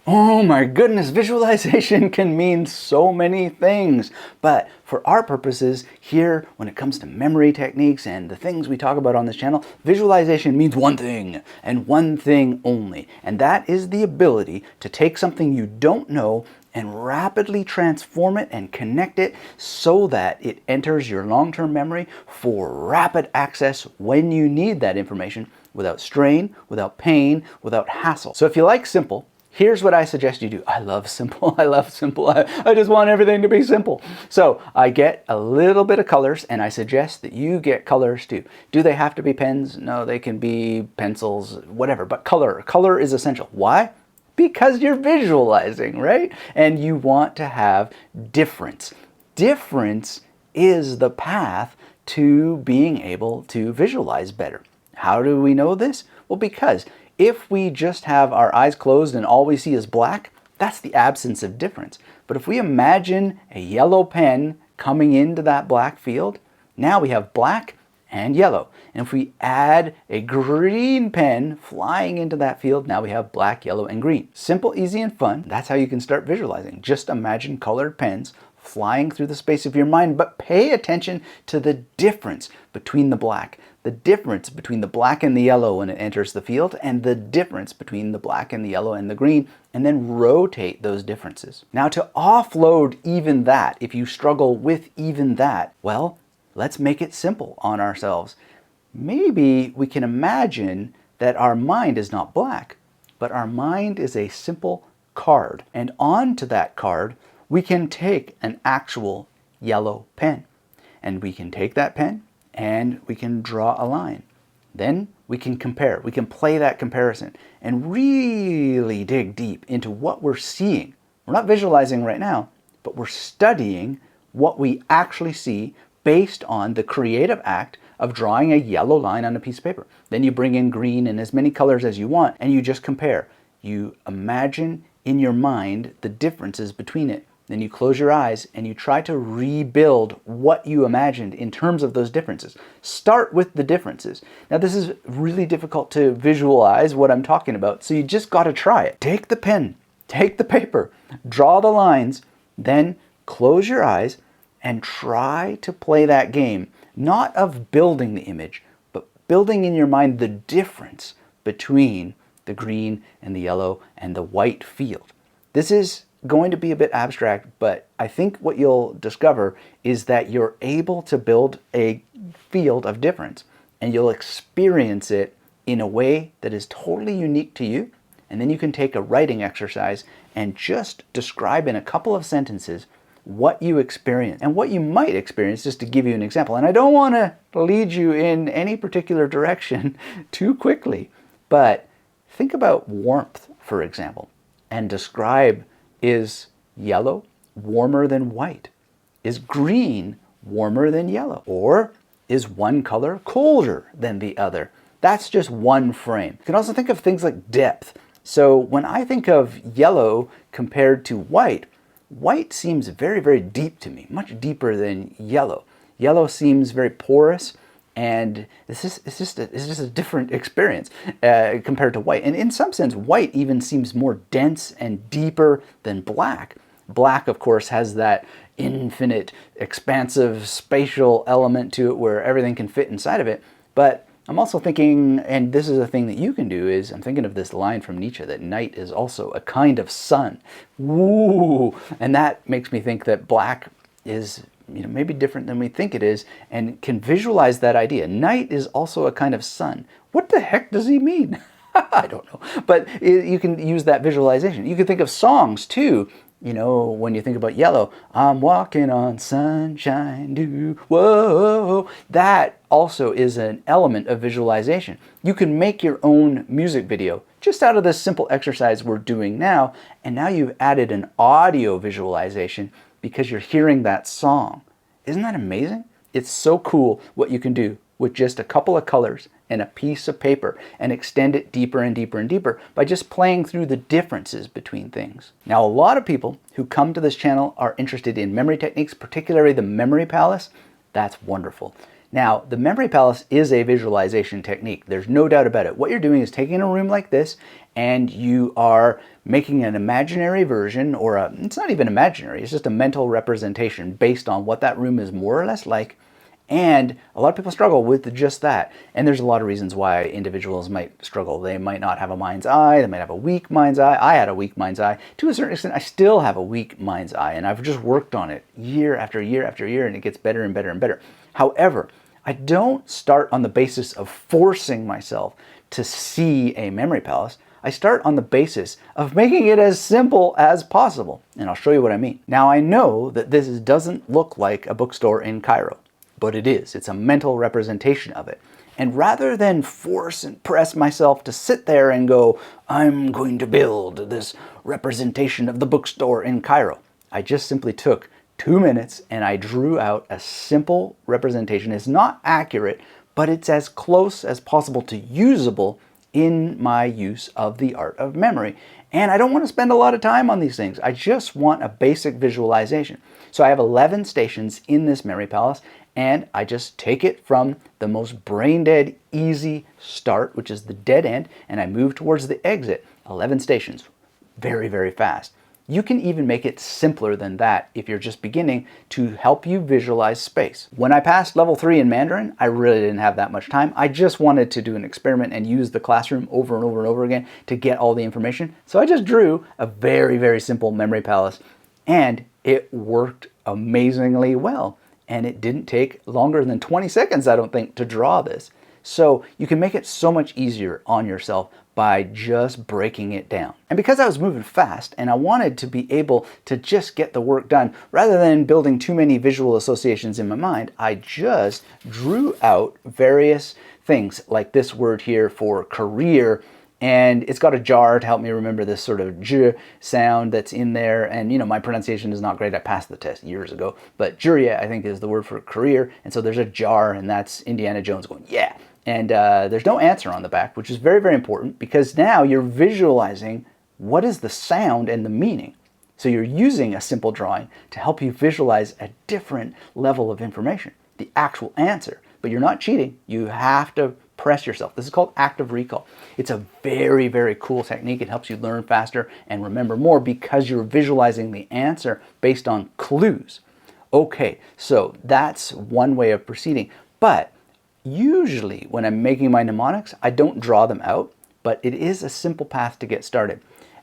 Oh my goodness, visualization can mean so many things. But for our purposes here, when it comes to memory techniques and the things we talk about on this channel, visualization means one thing and one thing only. And that is the ability to take something you don't know and rapidly transform it and connect it so that it enters your long-term memory for rapid access when you need that information without strain, without pain, without hassle. So if you like simple, here's what I suggest you do. I love simple. I love simple. I just want everything to be simple. So I get a little bit of colors, and I suggest that you get colors too. Do they have to be pens? No, they can be pencils, whatever. But color is essential. Why? Because you're visualizing, right? And you want to have difference. Difference is the path to being able to visualize better. How do we know this? Well, because if we just have our eyes closed and all we see is black, that's the absence of difference. But if we imagine a yellow pen coming into that black field, now we have black and yellow. And if we add a green pen flying into that field, now we have black, yellow, and green. Simple, easy, and fun. That's how you can start visualizing. Just imagine colored pens flying through the space of your mind, but pay attention to the difference between the black, the difference between the black and the yellow when it enters the field, and the difference between the black and the yellow and the green, and then rotate those differences. Now, to offload even that, if you struggle with even that, well, let's make it simple on ourselves. Maybe we can imagine that our mind is not black, but our mind is a simple card. And onto that card, we can take an actual yellow pen. And we can take that pen and we can draw a line. Then we can compare. We can play that comparison and really dig deep into what we're seeing. We're not visualizing right now, but we're studying what we actually see based on the creative act of drawing a yellow line on a piece of paper. Then you bring in green and as many colors as you want, and you just compare. You imagine in your mind the differences between it. Then you close your eyes and you try to rebuild what you imagined in terms of those differences. Start with the differences. Now, this is really difficult to visualize what I'm talking about, so you just got to try it. Take the pen, take the paper, draw the lines, then close your eyes and try to play that game, not of building the image, but building in your mind the difference between the green and the yellow and the white field. This is going to be a bit abstract, but I think what you'll discover is that you're able to build a field of difference, and you'll experience it in a way that is totally unique to you. And then you can take a writing exercise and just describe in a couple of sentences what you experience and what you might experience, just to give you an example. And I don't want to lead you in any particular direction too quickly, but think about warmth, for example, and describe: is yellow warmer than white? Is green warmer than yellow? Or is one color colder than the other? That's just one frame. You can also think of things like depth. So when I think of yellow compared to white, white seems very, very deep to me, much deeper than yellow. Yellow seems very porous, and it's just a different experience compared to white. And in some sense, white even seems more dense and deeper than black. Black, of course, has that infinite, expansive, spatial element to it where everything can fit inside of it. But I'm also thinking, and this is a thing that you can do, is I'm thinking of this line from Nietzsche that night is also a kind of sun. Woo! And that makes me think that black is maybe different than we think it is, and can visualize that idea. Night is also a kind of sun. What the heck does he mean? I don't know. But you can use that visualization. You can think of songs too. When you think about yellow, I'm walking on sunshine, do, whoa. That also is an element of visualization. You can make your own music video just out of this simple exercise we're doing now, and now you've added an audio visualization because you're hearing that song. Isn't that amazing? It's so cool what you can do with just a couple of colors and a piece of paper, and extend it deeper and deeper and deeper by just playing through the differences between things. Now, a lot of people who come to this channel are interested in memory techniques, particularly the memory palace. That's wonderful. Now, the memory palace is a visualization technique. There's no doubt about it. What you're doing is taking a room like this and you are making an imaginary version, or it's not even imaginary, it's just a mental representation based on what that room is more or less like. And a lot of people struggle with just that. And there's a lot of reasons why individuals might struggle. They might not have a mind's eye. They might have a weak mind's eye. I had a weak mind's eye. To a certain extent, I still have a weak mind's eye. And I've just worked on it year after year after year, and it gets better and better and better. However, I don't start on the basis of forcing myself to see a memory palace. I start on the basis of making it as simple as possible. And I'll show you what I mean. Now, I know that this doesn't look like a bookstore in Cairo, but it is. It's a mental representation of it. And rather than force and press myself to sit there and go, I'm going to build this representation of the bookstore in Cairo, I just simply took 2 minutes and I drew out a simple representation. It's not accurate, but it's as close as possible to usable in my use of the art of memory. And I don't want to spend a lot of time on these things. I just want a basic visualization. So I have 11 stations in this memory palace, and I just take it from the most brain dead easy start, which is the dead end, and I move towards the exit. 11 stations. Very, very fast. You can even make it simpler than that if you're just beginning, to help you visualize space. When I passed level 3 in Mandarin, I really didn't have that much time. I just wanted to do an experiment and use the classroom over and over and over again to get all the information. So I just drew a very, very simple memory palace, and it worked amazingly well. And it didn't take longer than 20 seconds, I don't think, to draw this. So you can make it so much easier on yourself by just breaking it down. And because I was moving fast and I wanted to be able to just get the work done, rather than building too many visual associations in my mind, I just drew out various things, like this word here for career. And it's got a jar to help me remember this sort of j sound that's in there. And you know, my pronunciation is not great. I passed the test years ago. But juria, I think, is the word for career. And so there's a jar, and that's Indiana Jones going, yeah. And there's no answer on the back, which is very, very important, because now you're visualizing what is the sound and the meaning. So you're using a simple drawing to help you visualize a different level of information, the actual answer. But you're not cheating. You have to press yourself. This is called active recall. It's a very, very cool technique. It helps you learn faster and remember more because you're visualizing the answer based on clues. Okay, so that's one way of proceeding. But usually when I'm making my mnemonics, I don't draw them out, but it is a simple path to get started.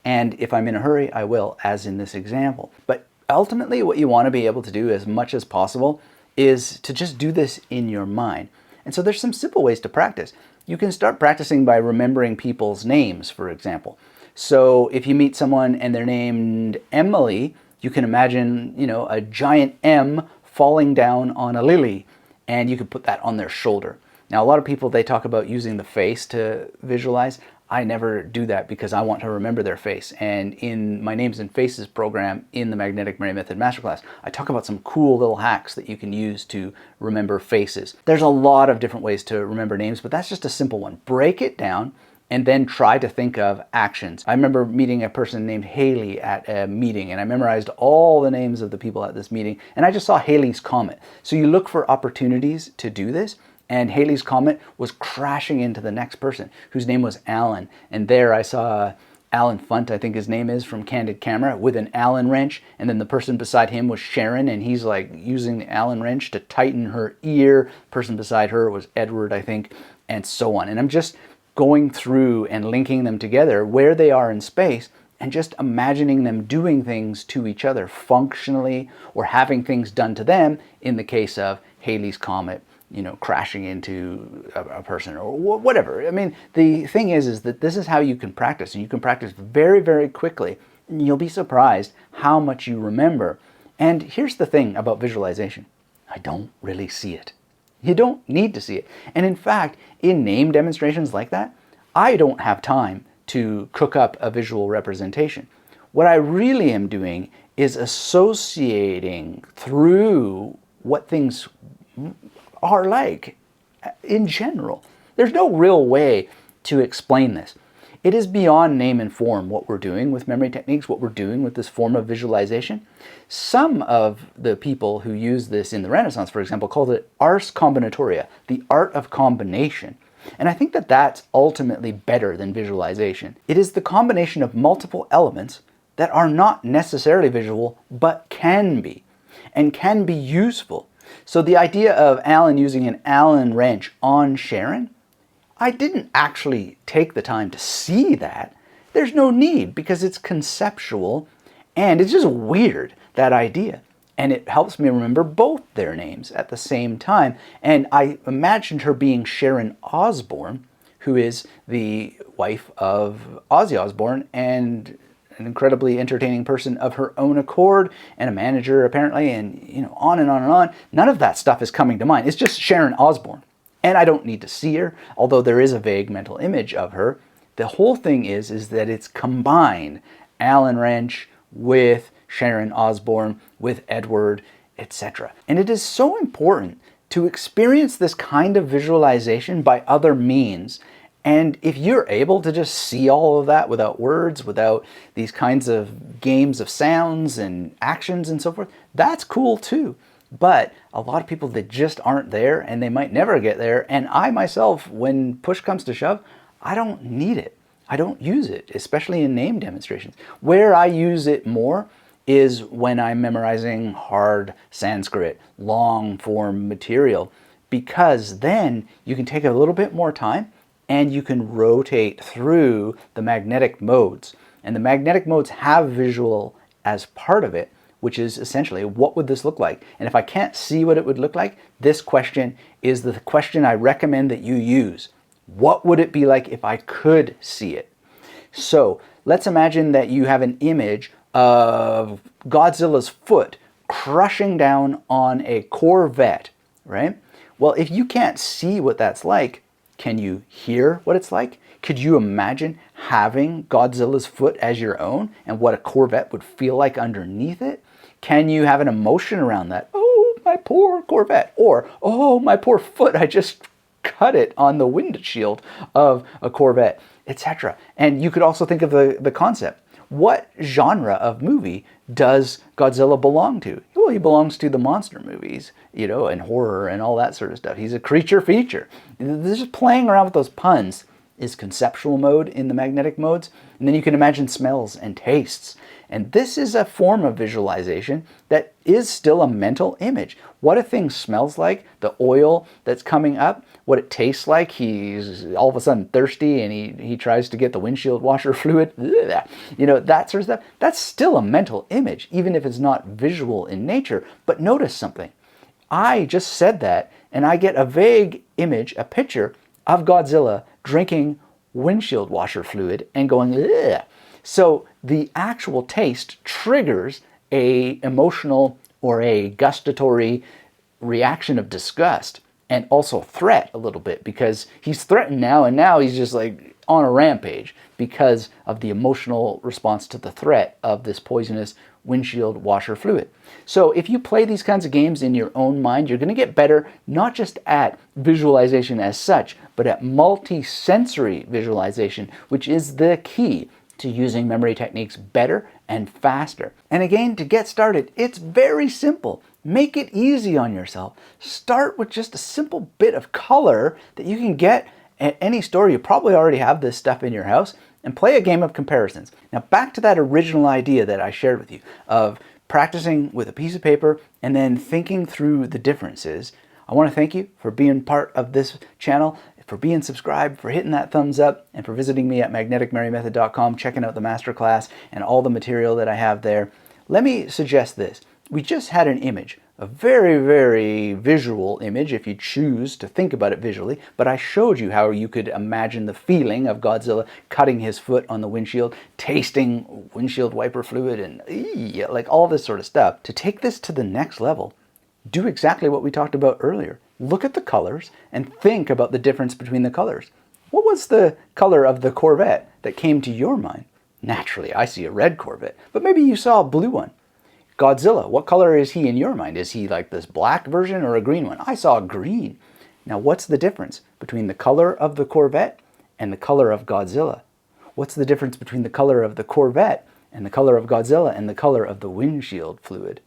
And if I'm in a hurry, I will, as in this example. But ultimately, what you want to be able to do as much as possible is to just do this in your mind. And so there's some simple ways to practice. You can start practicing by remembering people's names, for example. So if you meet someone and they're named Emily, you can imagine, you know, a giant M falling down on a lily, and you could put that on their shoulder. Now, a lot of people, they talk about using the face to visualize. I never do that because I want to remember their face. And in my Names and Faces program in the Magnetic Memory Method Masterclass, I talk about some cool little hacks that you can use to remember faces. There's a lot of different ways to remember names, but that's just a simple one. Break it down and then try to think of actions. I remember meeting a person named Haley at a meeting, and I memorized all the names of the people at this meeting, and I just saw Haley's Comet. So you look for opportunities to do this, and Haley's Comet was crashing into the next person, whose name was Alan. And there I saw Alan Funt, I think his name is, from Candid Camera, with an Allen wrench, and then the person beside him was Sharon, and he's like using the Allen wrench to tighten her ear. Person beside her was Edward, I think, and so on. And I'm just going through and linking them together where they are in space, and just imagining them doing things to each other functionally, or having things done to them in the case of Haley's Comet, you know, crashing into a person or whatever. I mean, the thing is that this is how you can practice, and you can practice very, very quickly. You'll be surprised how much you remember. And here's the thing about visualization. I don't really see it. You don't need to see it. And in fact, in name demonstrations like that, I don't have time to cook up a visual representation. What I really am doing is associating through what things are like in general. There's no real way to explain this. It is beyond name and form what we're doing with memory techniques, what we're doing with this form of visualization. Some of the people who use this in the Renaissance, for example, called it ars combinatoria, the art of combination. And I think that that's ultimately better than visualization. It is the combination of multiple elements that are not necessarily visual, but can be, and can be useful. So the idea of Alan using an Allen wrench on Sharon, I didn't actually take the time to see that. There's no need because it's conceptual and it's just weird, that idea. And it helps me remember both their names at the same time. And I imagined her being Sharon Osbourne, who is the wife of Ozzy Osbourne and an incredibly entertaining person of her own accord and a manager apparently, and on and on and on. None of that stuff is coming to mind. It's just Sharon Osbourne. And I don't need to see her, although there is a vague mental image of her. The whole thing is that it's combined Allen wrench with Sharon Osbourne, with Edward, etc. And it is so important to experience this kind of visualization by other means. And if you're able to just see all of that without words, without these kinds of games of sounds and actions and so forth, that's cool too. But a lot of people that just aren't there, and they might never get there, and I myself, when push comes to shove, I don't need it. I don't use it, especially in name demonstrations. Where I use it more is when I'm memorizing hard Sanskrit, long form material, because then you can take a little bit more time and you can rotate through the magnetic modes. And the magnetic modes have visual as part of it, which is essentially, what would this look like? And if I can't see what it would look like, this question is the question I recommend that you use. What would it be like if I could see it? So let's imagine that you have an image of Godzilla's foot crushing down on a Corvette, right? Well, if you can't see what that's like, can you hear what it's like? Could you imagine having Godzilla's foot as your own and what a Corvette would feel like underneath it? Can you have an emotion around that? Oh, my poor Corvette. Or, oh, my poor foot, I just cut it on the windshield of a Corvette, etc. And you could also think of the concept. What genre of movie does Godzilla belong to? Well, he belongs to the monster movies, and horror and all that sort of stuff. He's a creature feature. Just playing around with those puns is conceptual mode in the magnetic modes. And then you can imagine smells and tastes. And this is a form of visualization that is still a mental image. What a thing smells like, the oil that's coming up, what it tastes like. He's all of a sudden thirsty and he tries to get the windshield washer fluid. That sort of stuff. That's still a mental image, even if it's not visual in nature. But notice something. I just said that, and I get a vague image, a picture of Godzilla drinking windshield washer fluid and going, ugh. So the actual taste triggers a emotional or a gustatory reaction of disgust and also threat a little bit, because he's threatened now, and now he's just like on a rampage because of the emotional response to the threat of this poisonous windshield washer fluid. So if you play these kinds of games in your own mind, you're going to get better not just at visualization as such, but at multi-sensory visualization, which is the key to using memory techniques better and faster. And again, to get started, it's very simple. Make it easy on yourself. Start with just a simple bit of color that you can get at any store. You probably already have this stuff in your house, and play a game of comparisons. Now back to that original idea that I shared with you of practicing with a piece of paper and then thinking through the differences. I want to thank you for being part of this channel, for being subscribed, for hitting that thumbs up, and for visiting me at magneticmerrymethod.com, checking out the masterclass and all the material that I have there. Let me suggest this. We just had an image, a very, very visual image if you choose to think about it visually, but I showed you how you could imagine the feeling of Godzilla cutting his foot on the windshield, tasting windshield wiper fluid, and like all this sort of stuff. To take this to the next level, do exactly what we talked about earlier. Look at the colors and think about the difference between the colors. What was the color of the Corvette that came to your mind? Naturally, I see a red Corvette, but maybe you saw a blue one. Godzilla, what color is he in your mind? Is he like this black version or a green one? I saw green. Now, what's the difference between the color of the Corvette and the color of Godzilla? what's the difference between the color of the Corvette and the color of Godzilla and the color of the windshield fluid?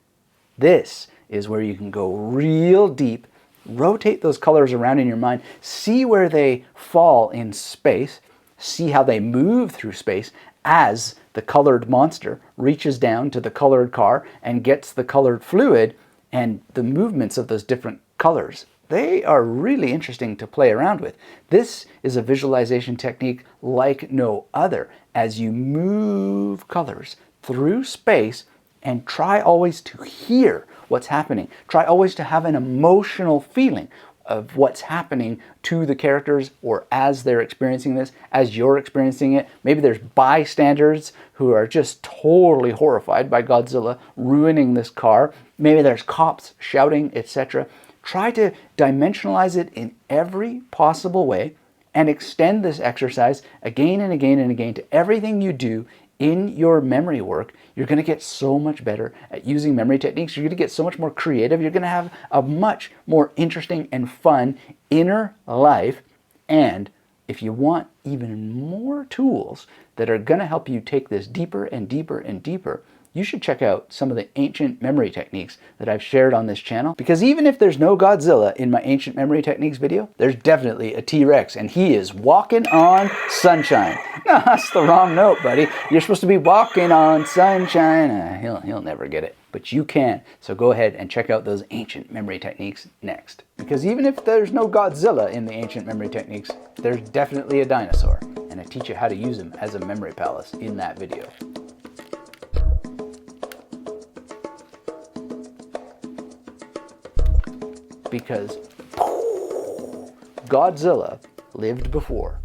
This is where you can go real deep, rotate those colors around in your mind, see where they fall in space, see how they move through space as the colored monster reaches down to the colored car and gets the colored fluid, and the movements of those different colors. They are really interesting to play around with. This is a visualization technique like no other, as you move colors through space and try always to hear what's happening. Try always to have an emotional feeling of what's happening to the characters, or as they're experiencing this, as you're experiencing it. Maybe there's bystanders who are just totally horrified by Godzilla ruining this car. Maybe there's cops shouting, etc. Try to dimensionalize it in every possible way and extend this exercise again and again and again to everything you do in your memory work. You're going to get so much better at using memory techniques. You're going to get so much more creative. You're going to have a much more interesting and fun inner life. And if you want even more tools that are going to help you take this deeper and deeper and deeper, you should check out some of the ancient memory techniques that I've shared on this channel. Because even if there's no Godzilla in my ancient memory techniques video, there's definitely a T-Rex, and he is walking on sunshine. No, that's the wrong note, buddy. You're supposed to be walking on sunshine. He'll never get it, but you can. So go ahead and check out those ancient memory techniques next. Because even if there's no Godzilla in the ancient memory techniques, there's definitely a dinosaur, and I teach you how to use him as a memory palace in that video. Because Godzilla lived before